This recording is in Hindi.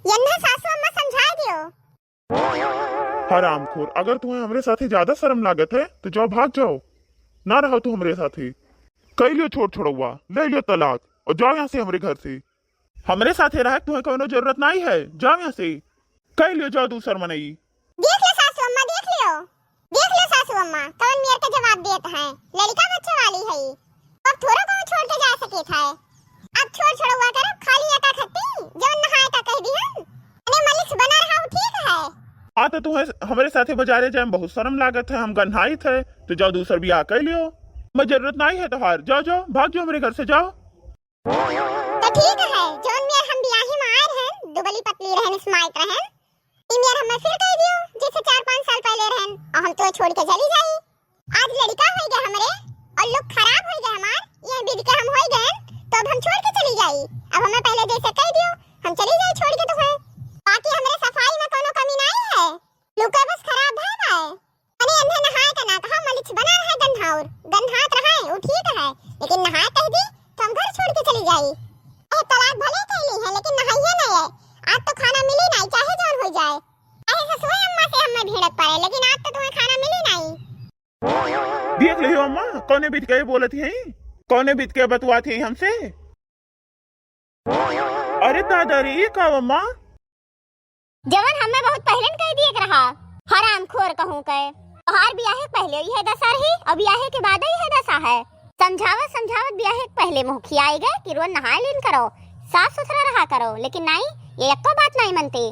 यन्ना सासू अम्मा समझा दियो। हरामखोर, अगर तुम्हें हमरे साथे ज्यादा शर्म लागत है तो जाओ, भाग जाओ, ना रहो तू हमरे साथे। कई लियो छोड़ छोड़वा, ले लियो तलाक और जाओ यहाँ से हमरे घर से। हमरे साथे रह तुम्हें कोनो जरूरत नहीं है, जाओ यहाँ से। कई लियो, जाओ दूसर मनई। देख लो सासू अम्मा, देख लो सासू अम्मा कौन मेरे का जवाब देत है। लड़का बच्चे वाली है, अब थोड़ा को छोड़ के जा सके था। अब छोड़ छोड़वा कर खाली एका खत्ती जो नहाए का कह दिहन अने मलिक्स बना रहा हूं, ठीक है। हाँ तो तुम्हें हमारे साथे बाजारे जाए बहुत शर्म लागत है, हम गन्हाई थे तो जाओ दूसर भी कर लियो। मैं जरूरत नहीं है तोहार, जाओ जाओ, भाग जाओ मेरे घर से, जाओ। तो ठीक है, जोन मेर हम बियाही में आए हैं, दुबली पतली रहन स्मार्ट रहन, ई मेर हमें फिर कह दियो जैसे 4-5 साल पहले रहन और हम तो छोड़ के चली जाई। आज लड़का हो गया हमरे और लोग खराब हो गए हमार, ये बिद के हम हो गए तो अब हम छोड़ के चली जाई। अब हमें पहले जैसे कह दियो हम चली जाई छोड़ के। तो है बाकी हमरे सफाई में कोनो कमी नहीं है, लुका बस खराब है ना। अने अंधे नहाए का ना कहा, मलिक्स बना रहा गंधाउर गंधात रहा है वो ठीक है, लेकिन नहाए कह दी तो हम घर छोड़ के चली जाई। तलाक भले कैली है लेकिन नहाइए नहीं है। आज तो खाना मिली नहीं चाहे जौन हो जाए, चाहे ससुर अम्मा से हमें भिड़त पड़े, लेकिन आज तो तुम्हें खाना मिली नहीं। देख लियो अम्मा, कौने बीत के बोलत है, कौने बीत के बतवात है हमसे। अरे दादा रे, ये का अम्मा जवन हमें बहुत पहले कह दिए रहा, हरामखोर कहूं के तोहार बियाहे पहले ही है दशा रही और बियाहे के बाद ही है दशा है। समझावत समझावत बियाहे पहले मुंह खियाई गए कि रोज नहाए लीन करो, साफ सुथरा रहा करो, लेकिन नहीं, ये एको बात नहीं मनती।